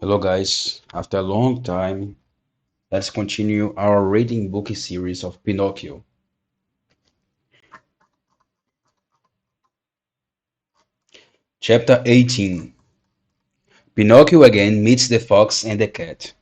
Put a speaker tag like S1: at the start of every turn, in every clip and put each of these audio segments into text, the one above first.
S1: Hello guys, after a long time, let's continue our reading book series of Pinocchio. Chapter 18. Pinocchio again meets the fox and the cat.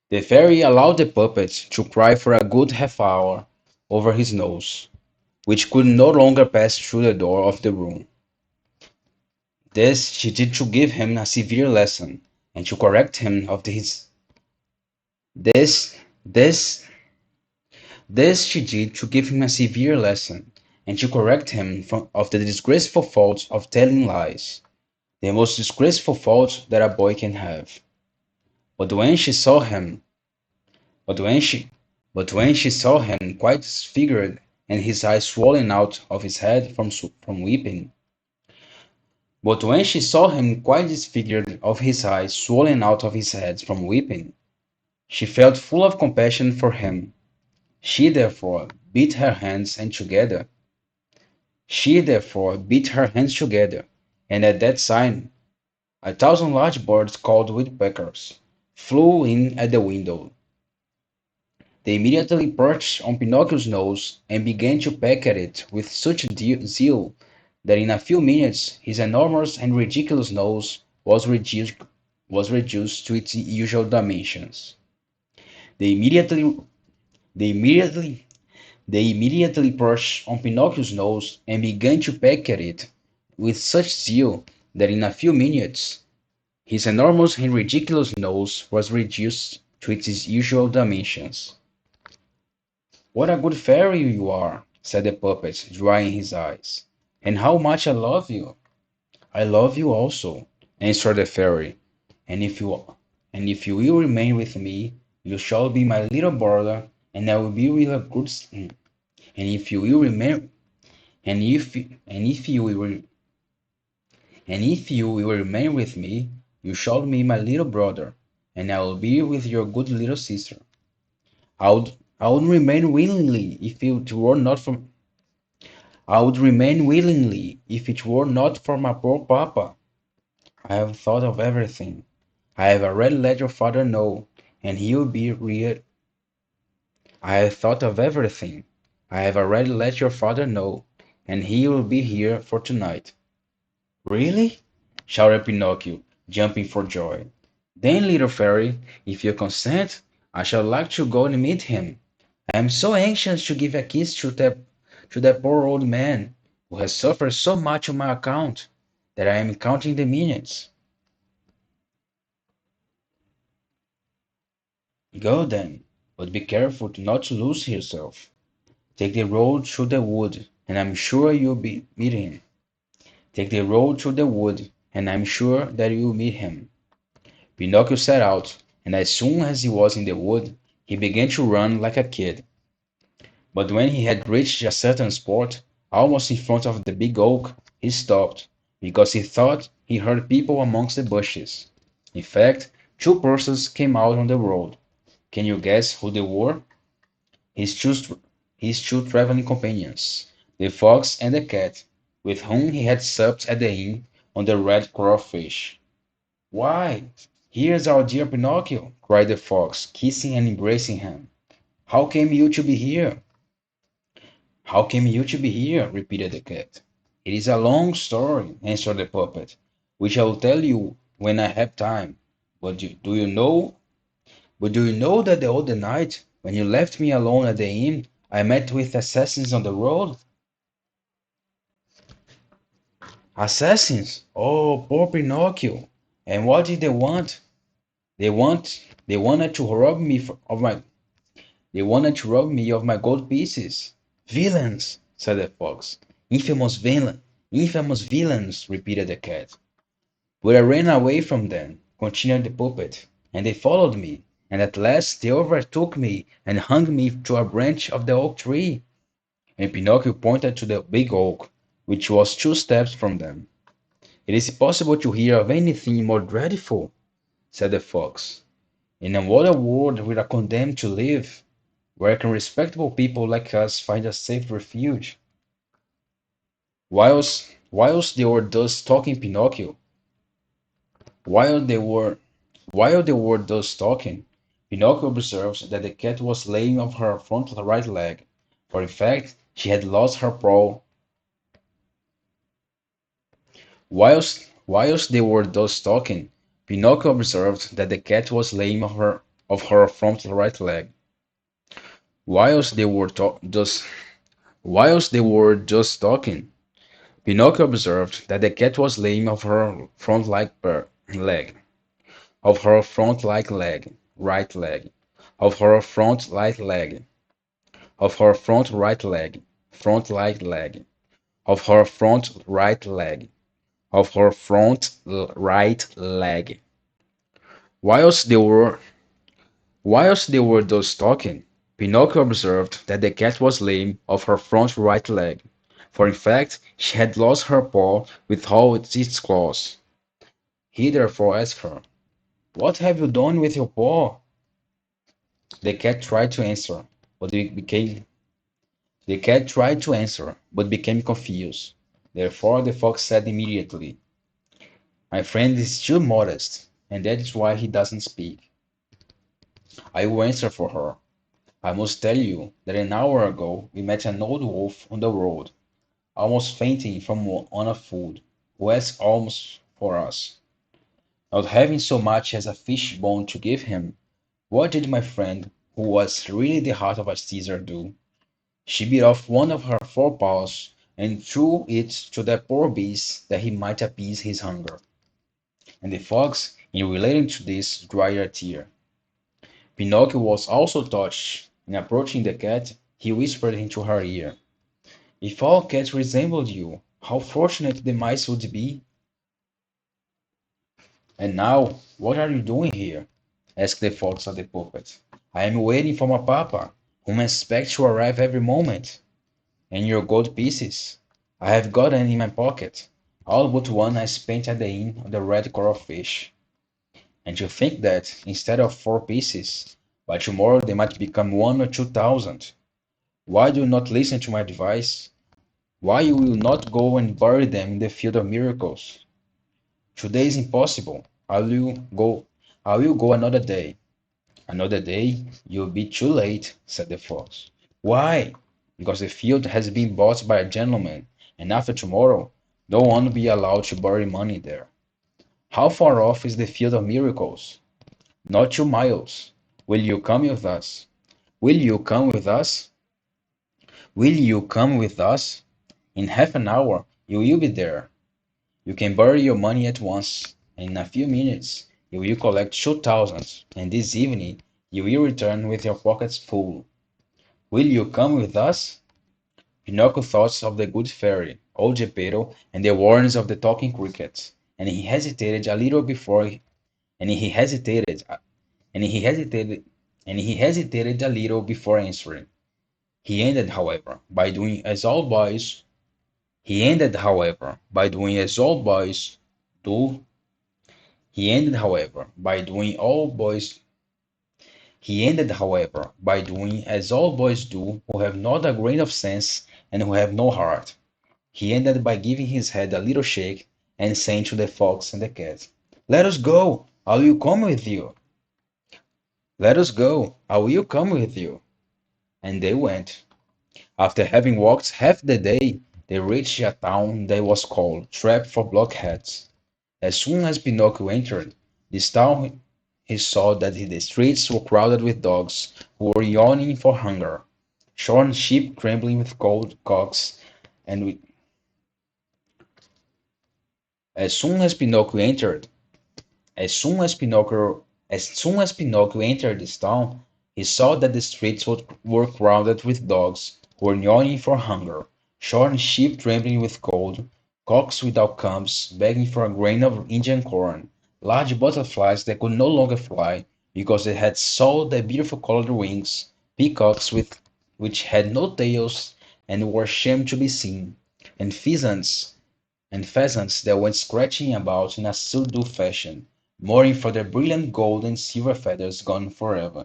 S1: The fairy allowed the puppet to cry for a good half hour over his nose, which could no longer pass through the door of the room. This she did to give him a severe lesson and to correct him of his this this This she did to give him a severe lesson, and to correct him of the disgraceful fault of telling lies, the most disgraceful fault that a boy can have. But when she saw him, but when she, but when she saw him quite disfigured and his eyes swollen out of his head from weeping, but when she saw him quite disfigured of his eyes swollen out of his head from weeping, she felt full of compassion for him. She therefore beat her hands and together She therefore beat her hands together, and at that sign 1,000 large birds called woodpeckers flew in at the window. They immediately perched on Pinocchio's nose and began to peck at it with such zeal that in a few minutes his enormous and ridiculous nose was reduced to its usual dimensions. They immediately they immediately They immediately perched on Pinocchio's nose and began to peck at it with such zeal that in a few minutes his enormous and ridiculous nose was reduced to its usual dimensions. "What a good fairy you are," said the puppet, drying his eyes, "and how much I love you." "I love you also," answered the fairy, "and if you and if you will remain with me, you shall be my little brother, and I will be with a good and if you will remain And if you will remain with me, you shall be my little brother, and I will be with your good little sister. I would remain willingly if it were not for I would remain willingly if it were not for my poor papa. I have thought of everything. I have already let your father know, and he will be re I have thought of everything. I have already let your father know, and he will be here for tonight. "Really?" shouted Pinocchio, jumping for joy. "Then, little fairy, if you consent, I shall like to go and meet him. I am so anxious to give a kiss to that poor old man, who has suffered so much on my account, that I am counting the minutes." "Go then, but be careful not to lose yourself. Take the road through the wood, and I am sure you'll meet him. Take the road through the wood, and I am sure that you will meet him." Pinocchio set out, and as soon as he was in the wood, he began to run like a kid. But when he had reached a certain spot, almost in front of the big oak, he stopped, because he thought he heard people amongst the bushes. In fact, two persons came out on the road. Can you guess who they were? His two, his two traveling companions, the fox and the cat, with whom he had supped at the inn on the red crawfish. "Why, here's our dear Pinocchio!" cried the fox, kissing and embracing him. "How came you to be here?" "How came you to be here?" repeated the cat. "It is a long story," answered the puppet, "which I will tell you when I have time. But do you know that the other night, when you left me alone at the inn, I met with assassins on the road?" "Assassins? Oh, poor Pinocchio! And what did they want?" They wanted to rob me of my They wanted to rob me of my gold pieces." "Villains!" said the fox. Infamous villains," repeated the cat. "But I ran away from them," continued the puppet, "and they followed me, and at last they overtook me and hung me to a branch of the oak tree." And Pinocchio pointed to the big oak, which was 2 steps from them. "It is impossible to hear of anything more dreadful," said the fox. "In what a world we are condemned to live! Where can respectable people like us find a safe refuge?" Whilst they were thus talking, Pinocchio, while they were While they were thus talking, Pinocchio observed that the cat was lame of her front right leg, for in fact she had lost her paw. Whilst they were thus talking, Pinocchio observed that the cat was lame of her front right leg. Whilst they were to- thus Whilst they were just talking, Pinocchio observed that the cat was lame of her leg, of her front right leg, of her front right leg, of her front right leg, front right leg, of her front right leg, of her right leg. Whilst they were whilst they were thus talking, Pinocchio observed that the cat was lame of her front right leg, for in fact she had lost her paw with all its claws. He therefore asked her, "What have you done with your paw?" The cat tried to answer, but it became the cat tried to answer, but became confused. Therefore the fox said immediately, "My friend is too modest, and that is why he doesn't speak. I will answer for her. I must tell you that an hour ago we met an old wolf on the road, almost fainting from want of food, who asked alms for us. Not having so much as a fish bone to give him, what did my friend, who was really the heart of a Caesar, do? She bit off one of her forepaws and threw it to that poor beast that he might appease his hunger." And the fox, in relating to this, dried a tear. Pinocchio was also touched, and approaching the cat, he whispered into her ear, "If all cats resembled you, how fortunate the mice would be!" "And now, what are you doing here?" asked the fox of the puppet. "I am waiting for my papa, whom I expect to arrive every moment." "And your gold pieces?" "I have got them in my pocket, all but one I spent at the inn on the red coral fish. And to think that, instead of 4 pieces, by tomorrow they might become 1 or 2,000. Why do you not listen to my advice? Why you will not go and bury them in the field of miracles? Today is impossible. I will go another day." "Another day? You'll be too late," said the fox. "Why?" "Because the field has been bought by a gentleman, and after tomorrow no one will be allowed to bury money there." "How far off is the field of miracles?" "Not 2 miles. Will you come with us?" "Will you come with us?" "Will you come with us?" "In half an hour you will be there. You can bury your money at once, and in a few minutes you will collect 2,000, and this evening you will return with your pockets full. Will you come with us?" Pinocchio thought of the good fairy, old Geppetto, and the warnings of the talking cricket, and he hesitated a little before and he hesitated and he hesitated and he hesitated a little before answering. He ended, however, by doing as all boys he ended, however, by doing as all boys do he ended, however, by doing all boys he ended, however, by doing as all boys do who have not a grain of sense and who have no heart. He ended by giving his head a little shake and saying to the fox and the cat, "Let us go. I will come with you." "Let us go. I will come with you." And they went. After having walked half the day, they reached a town that was called Trap for Blockheads. As soon as Pinocchio entered this town, he saw that the streets were crowded with dogs who were yawning for hunger, shorn sheep trembling with cold cocks, and as soon as Pinocchio entered, as soon as Pinocchio entered this town, he saw that the streets were crowded with dogs who were yawning for hunger, shorn sheep trembling with cold, cocks without cubs begging for a grain of Indian corn, large butterflies that could no longer fly because they had sold their beautiful colored wings, peacocks which had no tails and were ashamed to be seen, and pheasants that went scratching about in a subdued fashion, mourning for their brilliant gold and silver feathers gone forever.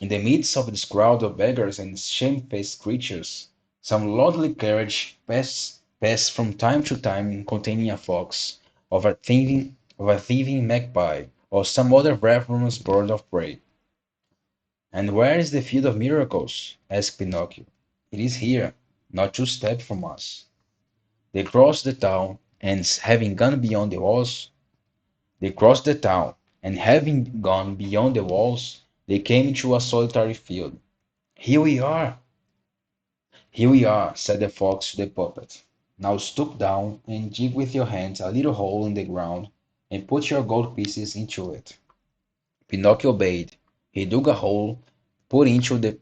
S1: In the midst of this crowd of beggars and shamefaced creatures, some lordly carriage passed from time to time containing a fox, of a thieving magpie, or some other ravenous bird of prey. And where is the field of miracles? Asked Pinocchio. It is here, not 2 steps from us. They crossed the town, and having gone beyond the walls, they crossed the town, and having gone beyond the walls, they came into a solitary field. Here we are, here we are, said the fox to the puppet. Now stoop down and dig with your hands a little hole in the ground and put your gold pieces into it. Pinocchio obeyed. He dug a hole, put into the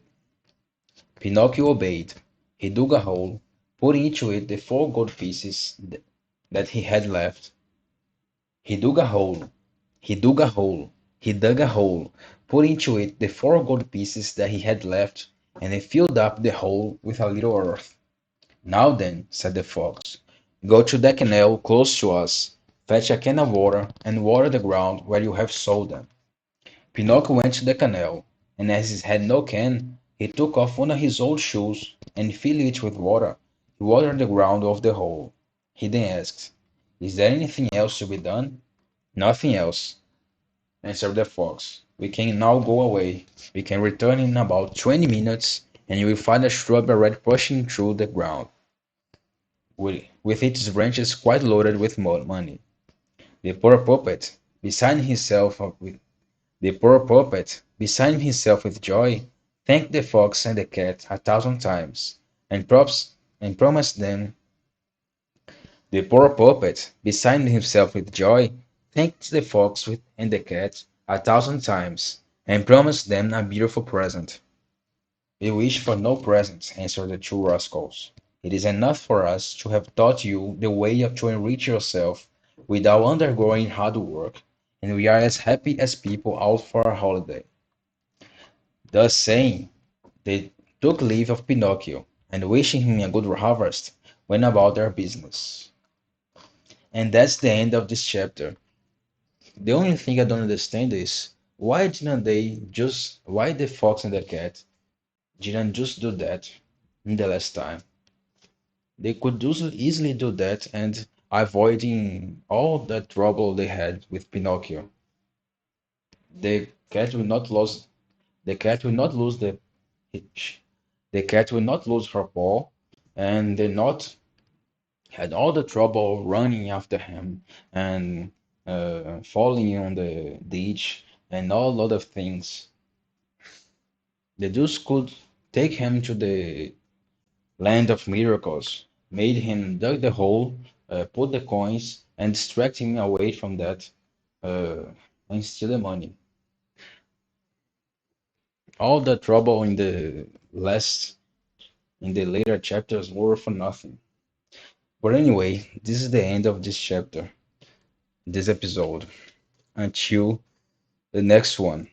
S1: Pinocchio obeyed. He dug a hole, put into it the 4 gold pieces that he had left. He dug a hole, he dug a hole, he dug a hole, put into it the 4 gold pieces that he had left, and he filled up the hole with a little earth. Now then, said the fox, go to that canal close to us, fetch a can of water, and water the ground where you have sowed them. Pinocchio went to the canal, and as he had no can, he took off one of his old shoes, and filling it with water, he watered the ground of the hole. He then asked, is there anything else to be done? Nothing else, answered the fox. We can now go away. We can return in about 20 minutes, and you will find a shrub already pushing through the ground, with its branches quite loaded with money. The poor puppet, beside himself with The poor puppet, beside himself with joy, thanked the fox and the cat 1,000 times, and promised them. The poor puppet, beside himself with joy, thanked the fox and the cat 1,000 times, and promised them a beautiful present. We wish for no presents, answered the 2 rascals. It is enough for us to have taught you the way to enrich yourself without undergoing hard work, and we are as happy as people out for a holiday. Thus saying, they took leave of Pinocchio, and wishing him a good harvest, went about their business. And that's the end of this chapter. The only thing I don't understand is why the fox and the cat didn't just do that in the last time. They could easily do that and avoiding all the trouble they had with Pinocchio. The cat will not lose the cat will not lose the cat will not lose her paw, and they not had all the trouble running after him and falling on the ditch and all other things. The Deuce could take him to the land of miracles, made him dug the hole, put the coins, and distract him away from that uh, and steal the money. All the trouble in the later chapters were for nothing. But anyway, this is the end of this chapter, this episode. Until the next one.